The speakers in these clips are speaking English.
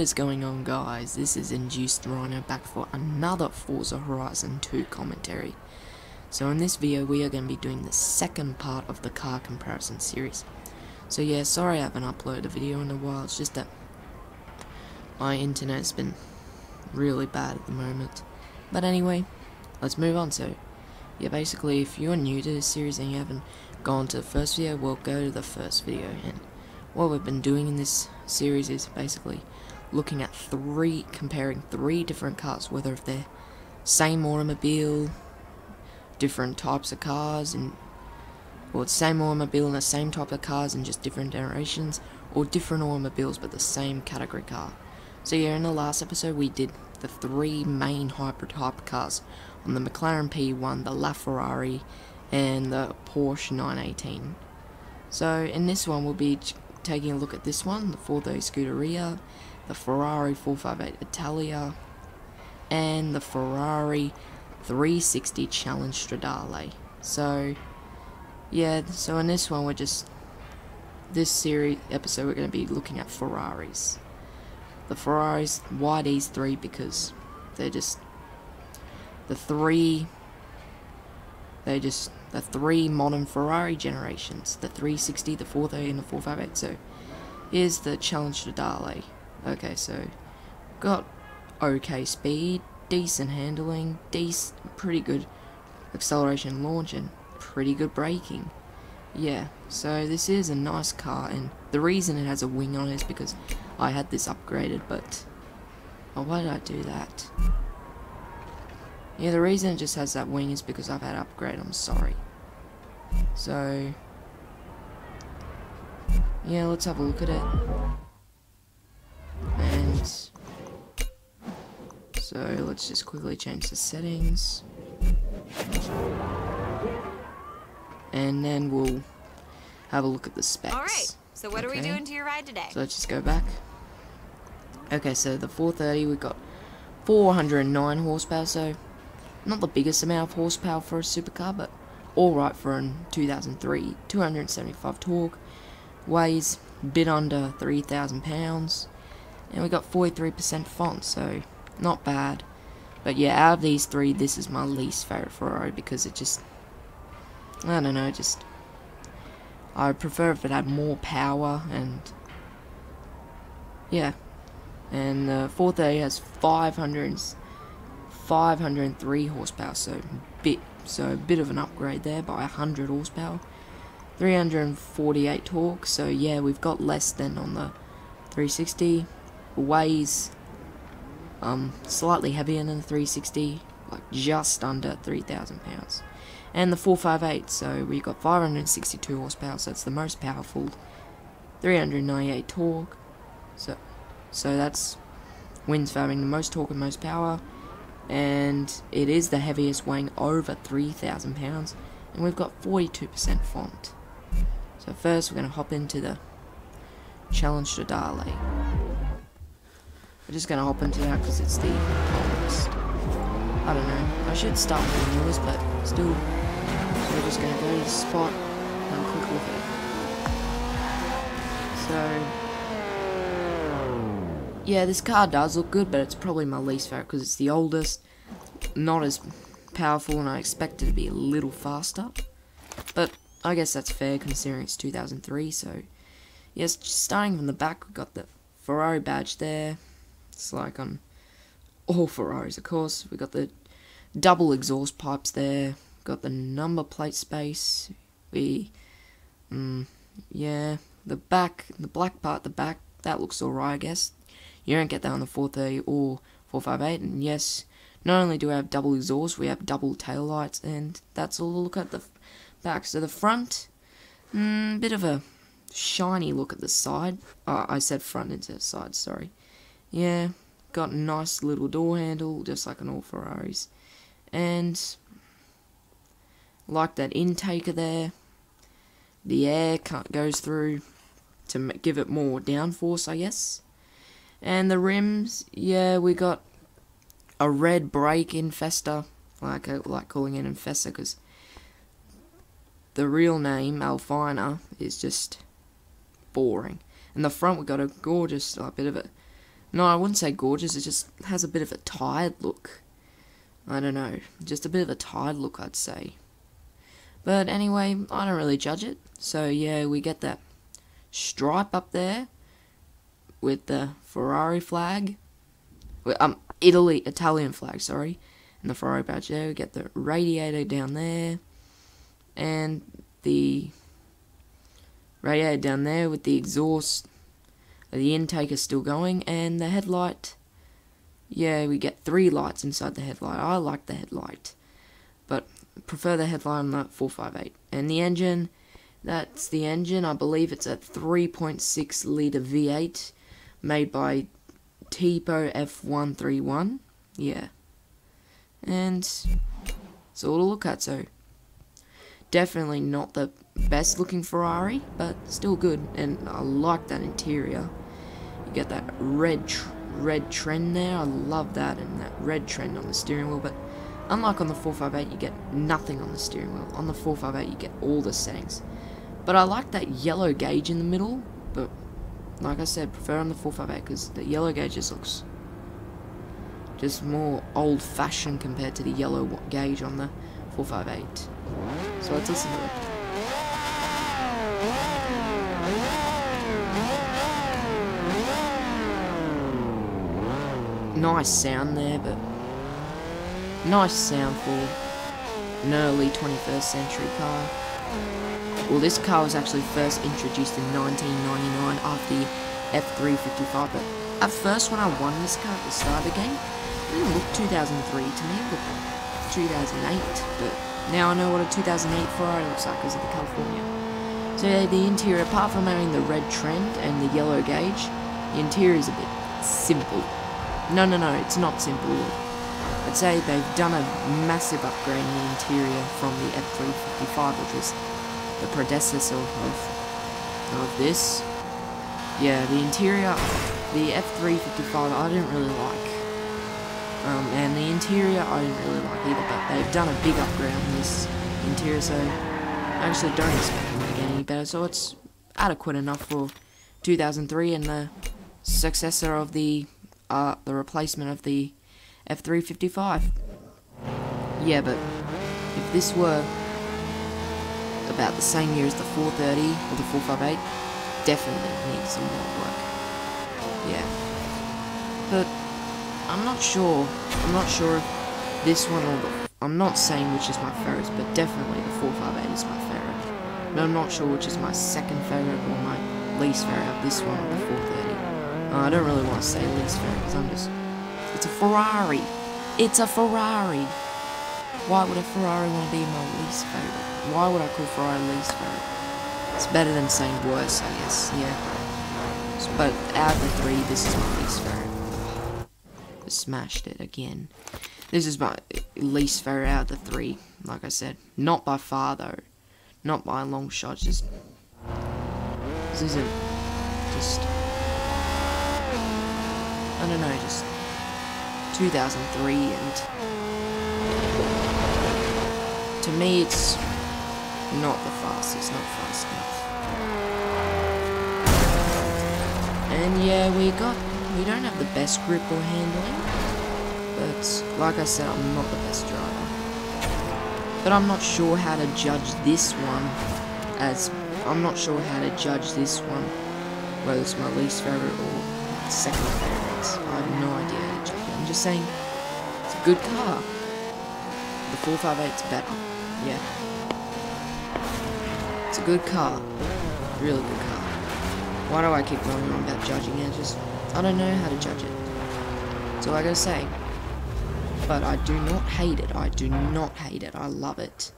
is going on, guys? This is Induced Rhino back for another Forza Horizon 2 commentary. So in this video we are going to be doing the second part of the car comparison series. So yeah, sorry I haven't uploaded a video in a while, it's just that my internet's been really bad at the moment. But anyway, let's move on. So yeah, basically if you're new to this series and you haven't gone to the first video, well, go to the first video. And what we've been doing in this series is basically looking at comparing three different cars, whether if they're same automobile, different types of cars, or it's same automobile and the same type of cars in just different generations, or different automobiles but the same category car. So yeah, in the last episode we did the three main hybrid hypercars on the McLaren P1, the LaFerrari, and the Porsche 918. So in this one we'll be taking a look at this one, the 430 Scuderia, the Ferrari 458 Italia, and the Ferrari 360 Challenge Stradale. So yeah, so in this one this series episode we're going to be looking at Ferraris. The Ferraris, why these three? Because they're just the three modern Ferrari generations, the 360, the 430 and the 458. So here's the Challenge Stradale. Okay, so got okay speed, decent handling, pretty good acceleration and launch, and pretty good braking. Yeah, so this is a nice car, and the reason it has a wing on it is because I had this upgraded, but oh, why did I do that? Yeah, the reason it just has that wing is because I've had it upgraded, I'm sorry. So yeah, let's have a look at it. And so let's just quickly change the settings, and then we'll have a look at the specs. Alright, so what are we doing to your ride today? So let's just go back. Okay, so the 430, we've got 409 horsepower, so not the biggest amount of horsepower for a supercar, but alright for a 2003. 275 torque, weighs a bit under 3,000 pounds, and we got 43% font, so not bad. But yeah, out of these three, this is my least favourite Ferrari because it just, I don't know, I prefer if it had more power, and yeah. And the 430 has 503 horsepower, so a bit of an upgrade there by 100 horsepower. 348 torque, so yeah, we've got less than on the 360. Weighs slightly heavier than the 360, like just under 3,000 pounds. And the 458, so we got 562 horsepower, so it's the most powerful. 398 torque, so that's wins for having the most torque and most power, and it is the heaviest, weighing over 3,000 pounds, and we've got 42% font. So first we're going to hop into the Challenge Stradale. We're just going to hop into that because it's the oldest. I don't know, I should start with the newest, but still. So we're just going to go to the spot and have a quick look at it. So yeah, this car does look good, but it's probably my least favourite because it's the oldest, not as powerful, and I expect it to be a little faster. But I guess that's fair considering it's 2003, so yes, starting from the back, we've got the Ferrari badge there. It's like on all Ferraris, of course. We've got the double exhaust pipes there. Got the number plate space. Yeah, the back, the black part at the back, that looks alright, I guess. You don't get that on the 430 or 458, and yes, not only do we have double exhaust, we have double tail lights, and that's all. Look at the back. So the front, bit of a shiny look at the side. I said front instead of side, sorry. Yeah, got a nice little door handle, just like on all Ferraris, and like that intaker there. The air goes through to give it more downforce, I guess. And the rims, yeah, we got a red brake infester, like calling it infester, because the real name, Alfina, is just boring. In the front we got a gorgeous bit of a No, I wouldn't say gorgeous, it just has a bit of a tired look. I don't know, just a bit of a tired look, I'd say. But anyway, I don't really judge it. So yeah, we get that stripe up there with the Ferrari flag. Italian flag, sorry. And the Ferrari badge there. We get the radiator down there. And the radiator down there with the exhaust. The intake is still going. And the headlight. Yeah, we get 3 lights inside the headlight. I like the headlight. But prefer the headlight on the 458. And the engine, that's the engine. I believe it's a 3.6 litre V8 made by Tipo F131. Yeah. And it's all to look at, so definitely not the best looking Ferrari, but still good. And I like that interior. You get that red trend there. I love that, and that red trend on the steering wheel. But unlike on the 458, you get nothing on the steering wheel. On the 458, you get all the settings. But I like that yellow gauge in the middle. But like I said, prefer on the 458 because the yellow gauge just looks just more old-fashioned compared to the yellow gauge on the 458. So let's listen to it. Nice sound there, but nice sound for an early 21st century car. Well, this car was actually first introduced in 1999 after the F355, but at first when I won this car at the start of the game, it didn't look 2003 to me, it looked like 2008, but now I know what a 2008 Ferrari looks like because of the California. So yeah, the interior, apart from having the red trend and the yellow gauge, the interior is a bit simple. No, it's not simple. I'd say they've done a massive upgrade in the interior from the F355, which was the predecessor of this. Yeah, the interior, the F355 I didn't really like. And the interior I didn't really like either, but they've done a big upgrade on this interior, so I actually don't expect them to get any better. So it's adequate enough for 2003 and the successor of the replacement of the F355. Yeah, but if this were about the same year as the 430 or the 458, definitely needs some more work. Yeah. But I'm not sure if this one or the... I'm not saying which is my favourite, but definitely the 458 is my favourite. But I'm not sure which is my second favourite or my least favourite of this one or the 430. I don't really want to say least favourite because I'm just... It's a Ferrari. It's a Ferrari. Why would a Ferrari want to be my least favourite? Why would I call Ferrari least favourite? It's better than saying worse, I guess. Yeah. But out of the 3, this is my least favourite. I smashed it again. This is my least favourite out of the 3, like I said. Not by far, though. Not by a long shot, just... This isn't... Just... I don't know, just... 2003, and... To me, it's... not the fastest, not fast enough. And yeah, we don't have the best grip or handling, but like I said, I'm not the best driver. But I'm not sure how to judge this one whether it's my least favourite or second favourite. I have no idea how to judge it. I'm just saying, it's a good car. The 458's better, yeah. It's a good car. Really good car. Why do I keep going on about judging it? I don't know how to judge it. That's all I gotta say. But I do not hate it. I do not hate it. I love it.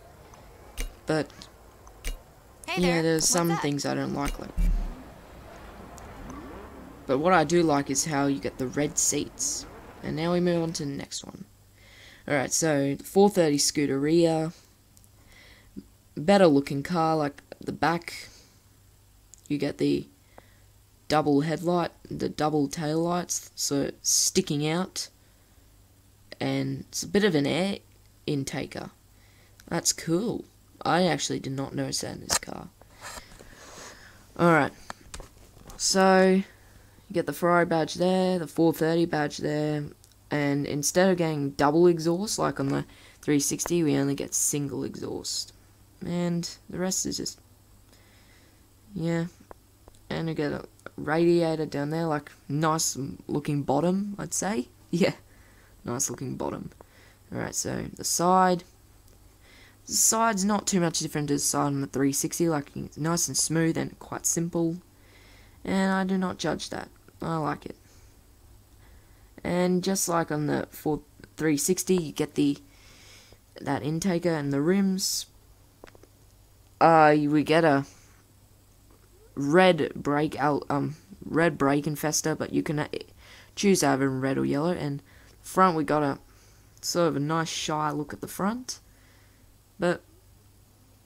But, yeah, there's some things I don't like. But what I do like is how you get the red seats. And now we move on to the next one. Alright, so 430 Scuderia. Better looking car, like the back. You get the double headlight, the double tail lights, so it's sticking out. And it's a bit of an air intaker. That's cool. I actually did not notice that in this car. Alright. So, You get the Ferrari badge there, the 430 badge there, and instead of getting double exhaust like on the 360, we only get single exhaust. And the rest is just, yeah. And you get a radiator down there, like nice looking bottom, I'd say. Yeah, nice looking bottom. Alright, so the side's not too much different to the side on the 360, like it's nice and smooth and quite simple. And I do not judge that. I like it. And just like on the 360, you get that intaker and the rims. We get a red brake infester, but you can choose either in red or yellow. And front, we got a sort of a nice shy look at the front, but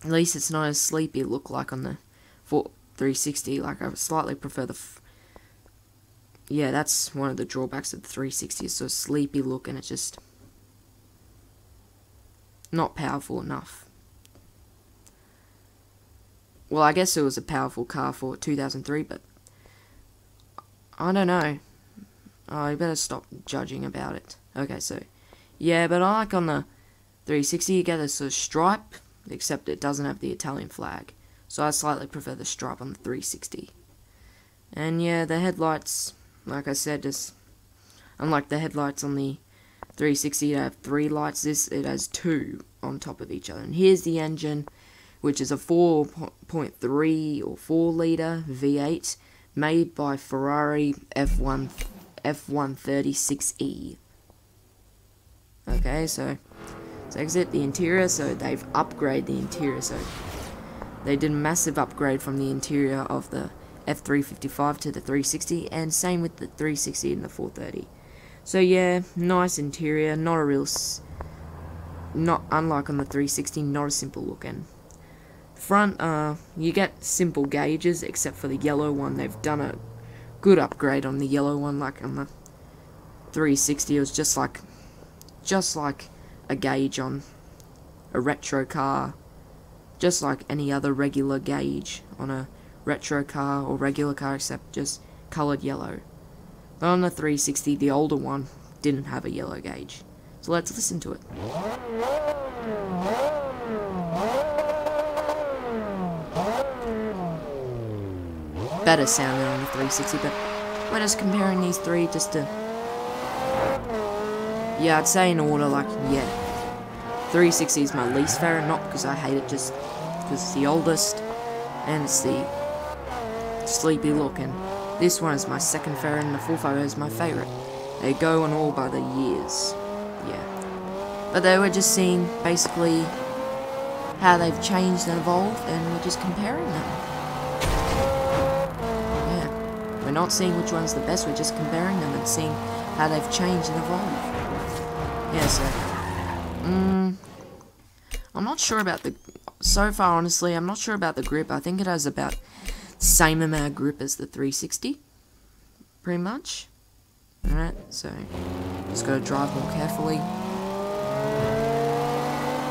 at least it's not as sleepy look like on the 360. Like I slightly prefer the yeah, that's one of the drawbacks of the 360, is so sleepy look, and it's just not powerful enough. Well, I guess it was a powerful car for 2003, but I don't know. Oh, you better stop judging about it. Okay, so yeah, but I like on the 360 you get a sort of stripe, except it doesn't have the Italian flag. So I slightly prefer the stripe on the 360. And yeah, the headlights, like I said, just unlike the headlights on the 360, it have 3 lights. It has 2 on top of each other. And here's the engine, which is a 4.3 or 4 litre V8 made by Ferrari F136E. Okay, so let's exit the interior. So they've upgraded the interior. So they did a massive upgrade from the interior of the F355 to the 360, and same with the 360 and the 430. So yeah, nice interior, not a real, not unlike on the 360, not a simple looking. Front, you get simple gauges, except for the yellow one. They've done a good upgrade on the yellow one, like on the 360. It was just like a gauge on a retro car, just like any other regular gauge on a retro car or regular car, except just coloured yellow. But on the 360, the older one didn't have a yellow gauge. So let's listen to it. Better sounding on the 360, but we're just comparing these three just to... Yeah, I'd say in order, like, yeah. 360 is my least favourite, not because I hate it, just because it's the oldest, and it's the sleepy look, and this one is my second favourite, and the 450 is my favourite. They go on all by the years, yeah. But they were just seeing, basically, how they've changed and evolved, and we're just comparing them. Yeah, we're not seeing which one's the best, we're just comparing them and seeing how they've changed and evolved. Yeah, so, I'm not sure about the, so far honestly, I'm not sure about the grip. I think it has about the same amount of grip as the 360, pretty much. Alright, so, just gotta drive more carefully.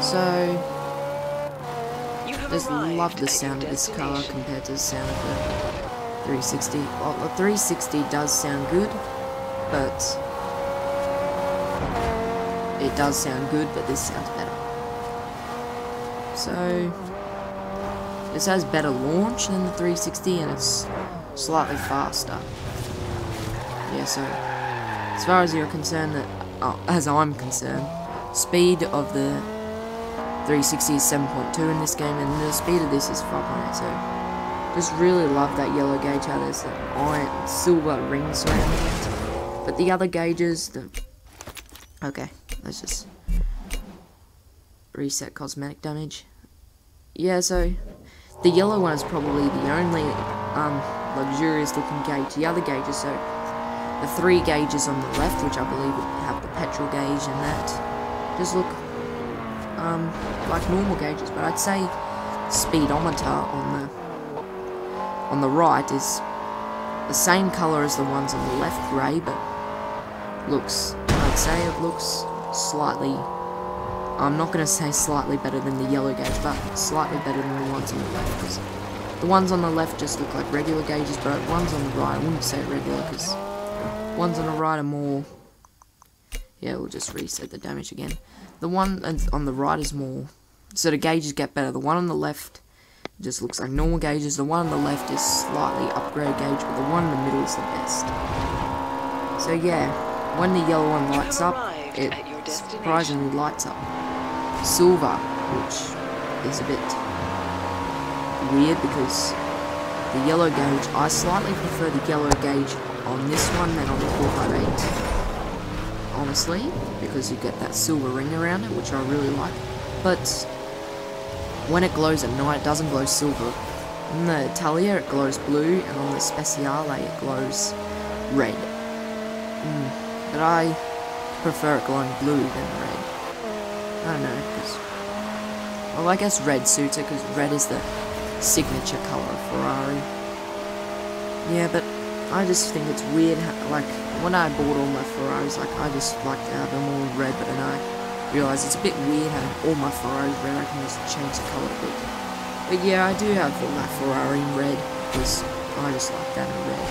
So, just love the sound of this car compared to the sound of the 360. Well, the 360 does sound good, but it does sound good, but this sounds better. So, this has better launch than the 360, and it's slightly faster. Yeah, so, as far as you're concerned, as I'm concerned, speed of the 360 is 7.2 in this game, and the speed of this is 5.8, so, just really love that yellow gauge, how there's that iron, silver ring surrounding it. But the other gauges, okay, let's just reset cosmetic damage. Yeah, so the yellow one is probably the only luxurious looking gauge. The other gauges, so the 3 gauges on the left, which I believe have the petrol gauge and that, just look like normal gauges. But I'd say speedometer on the right is the same colour as the ones on the left, grey, but looks, I'd say it looks slightly, I'm not going to say slightly better than the yellow gauge, but slightly better than the ones on the left, because The ones on the left just look like regular gauges, but ones on the right, I wouldn't say regular, because ones on the right are more... Yeah, we'll just reset the damage again. The one on the right is more... So the gauges get better. The one on the left just looks like normal gauges. The one on the left is slightly upgrade gauge, but the one in the middle is the best. So yeah, when the yellow one lights up, it surprisingly lights up silver, which is a bit weird because the yellow gauge, I slightly prefer the yellow gauge on this one than on the 458, honestly, because you get that silver ring around it, which I really like. But when it glows at night, it doesn't glow silver. On the Italia it glows blue, and on the Speciale it glows red. But I prefer it glowing blue than red. I don't know, because... Well, I guess red suits it, because red is the signature colour of Ferrari. Yeah, but I just think it's weird how, like, when I bought all my Ferraris, like, I just like to have them all red, but then I realised it's a bit weird how all my Ferraris red, I can just change the colour a bit. But yeah, I do have all my Ferrari in red, because I just like that in red.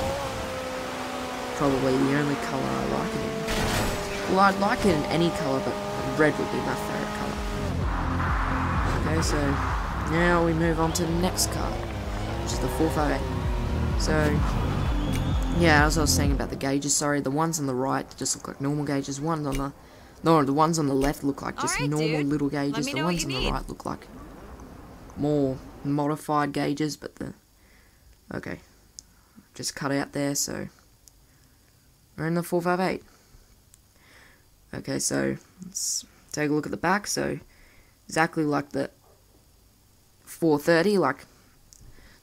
Probably the only colour I like it in. Well, I'd like it in any colour, but red would be my favourite colour. Okay, so now we move on to the next car, which is the 458. So, yeah, as I was saying about the gauges, sorry, the ones on the right just look like normal gauges. The ones on the left look like just normal little gauges. The ones on the right look like more modified gauges, but okay, just cut out there, so we're in the 458. Okay, so let's take a look at the back. So exactly like the 430, like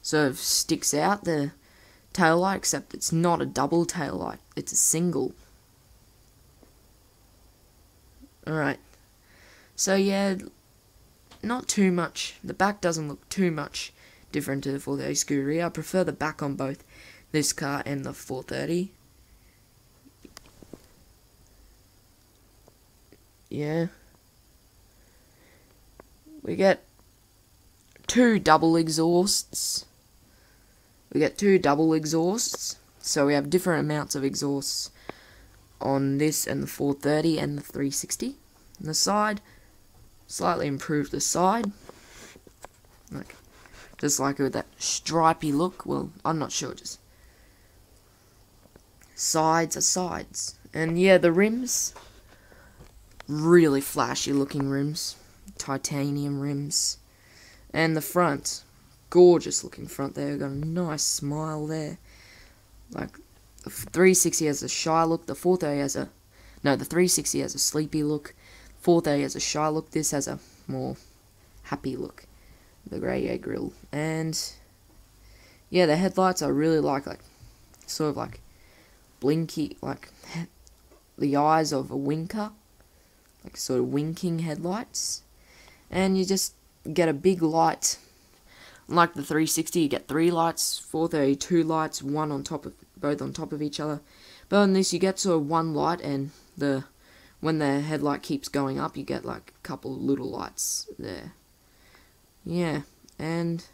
sort of sticks out the tail light, except it's not a double tail light, it's a single. Alright, so yeah, not too much. The back doesn't look too much different to the 430 Scuderia. I prefer the back on both this car and the 430. Yeah. We get two double exhausts. So we have different amounts of exhausts on this and the 430 and the 360. And the side, slightly improved the side. Like, just like with that stripy look. Well, I'm not sure, just sides are sides. And yeah, the rims, really flashy looking rims, titanium rims. And the front, gorgeous looking front there, got a nice smile there. Like, the 360 has a shy look, the 430 has a, no, the 360 has a sleepy look, 430 has a shy look, this has a more happy look, the grey grille. And yeah, the headlights I really like sort of like blinky, like the eyes of a winker, like sort of winking headlights. And you just get a big light. Like the 360, you get 3 lights, 430 2 lights, both on top of each other. But on this, you get sort of 1 light, and when the headlight keeps going up, you get like a couple of little lights there. Yeah, and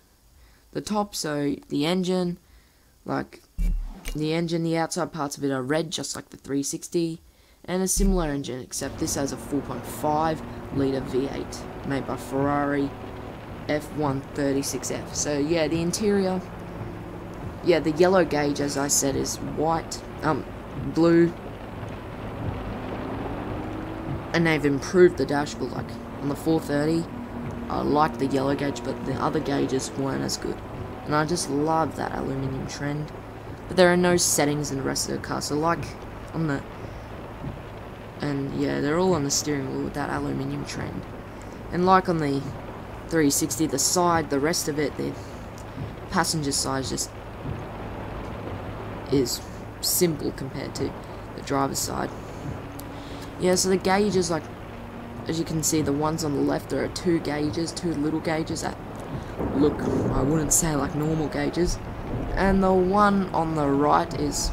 the top, so the engine, the outside parts of it are red, just like the 360. And a similar engine, except this has a 4.5 litre V8 made by Ferrari F136F. So yeah, the interior, yeah, the yellow gauge, as I said, is blue, and they've improved the dashboard. Like on the 430, I like the yellow gauge, but the other gauges weren't as good. And I just love that aluminium trend. But there are no settings in the rest of the car, so like on the, and yeah, they're all on the steering wheel with that aluminium trend. And like on the 360, the side, the rest of it, the passenger side just is simple compared to the driver's side. Yeah, so the gauges, like, as you can see, the ones on the left, there are 2 gauges, 2 little gauges that look, I wouldn't say like normal gauges. And the one on the right is,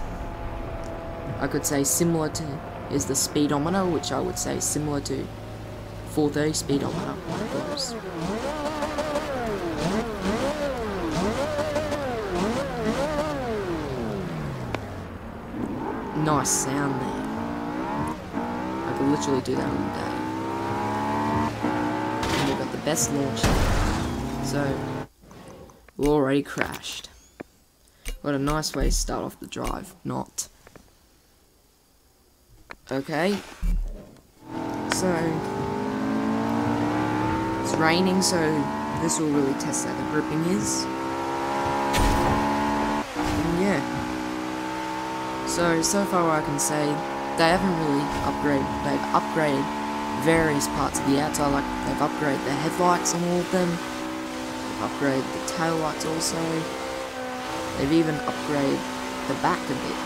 I could say similar to, is the speedometer, which I would say is similar to 430 speedometer. Nice sound there. I could literally do that all day. And we've got the best launch. So, we already crashed. What a nice way to start off the drive. Not. Okay. So, it's raining, so this will really test how the gripping is. And yeah. So far what I can say, they haven't really upgraded. They've upgraded various parts of the outside, like they've upgraded the headlights on all of them. They've upgraded the tail lights also. They've even upgraded the back a bit.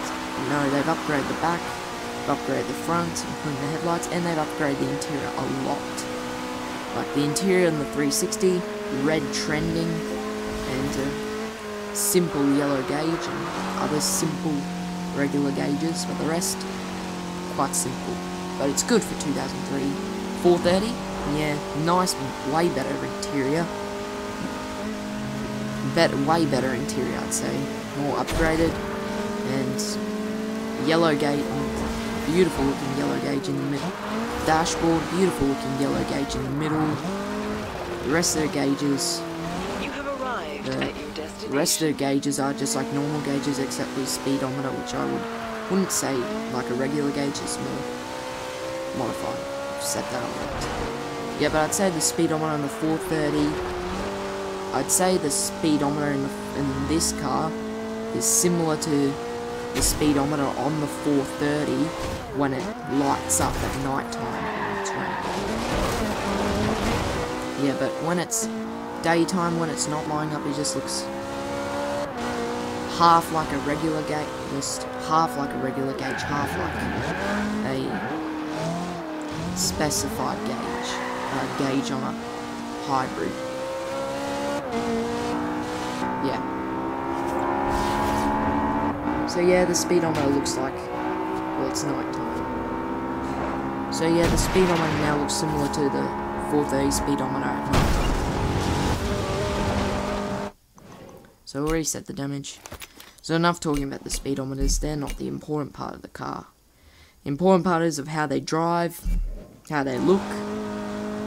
No, they've upgraded the back, they've upgraded the front, including the headlights, and they've upgraded the interior a lot. Like the interior in the 360, red trending, and simple yellow gauge, and other simple regular gauges, but the rest, quite simple. But it's good for 2003. 430, yeah, nice, way better interior. Way better interior, I'd say. More upgraded, and yellow gauge, beautiful looking yellow gauge in the middle. Dashboard, beautiful looking yellow gauge in the middle. The rest of the gauges, You have arrived at your destination. the rest of the gauges are just like normal gauges, except for the speedometer, which I wouldn't say like a regular gauge, it's more modified. I've set that up. Yeah, but I'd say the speedometer on the 430. I'd say the speedometer in this car is similar to the speedometer on the 430 when it lights up at night time. Yeah, but when it's daytime, when it's not lighting up, it just looks half like a regular gauge, just half like a regular gauge, half like a specified gauge on a hybrid. Yeah. So yeah, the speedometer looks like, well, it's night time. So yeah, the speedometer now looks similar to the 430 speedometer at night time. So I already set the damage. So enough talking about the speedometers, they're not the important part of the car. The important part is of how they drive, how they look,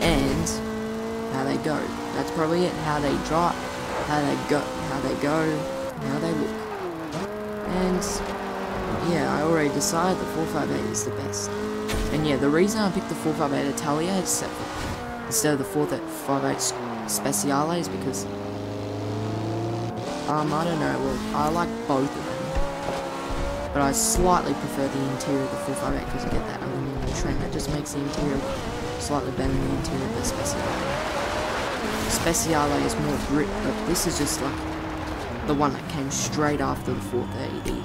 and how they go. That's probably it. How they drive, how they go, how they look. And yeah, I already decided the 458 is the best. And yeah, the reason I picked the 458 Italia instead of the 458 Speciale is because I don't know, well, I like both of them, but I slightly prefer the interior of the 458 because you get that aluminum trim that just makes the interior slightly better than the interior of the Speciale. Speciale is more grip, but this is just like the one that came straight after the 430.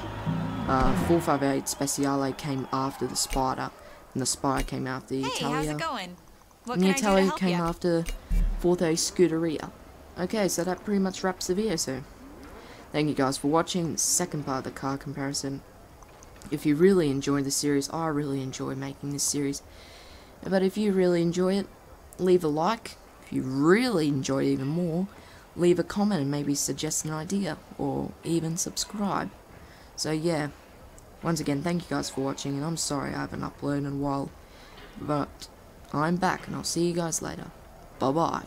The 458 Speciale came after the Spider, and the Spider came after the Italia. Hey, how's it going? What And the can I do to Italia help came you? after 430 Scuderia. Okay, so that pretty much wraps the video, so thank you guys for watching the second part of the car comparison. If you really enjoyed the series, I really enjoy making this series. But if you really enjoy it, leave a like. If you really enjoy it even more, leave a comment and maybe suggest an idea, or even subscribe. So yeah, once again, thank you guys for watching, and I'm sorry I haven't uploaded in a while, but I'm back, and I'll see you guys later. Bye bye.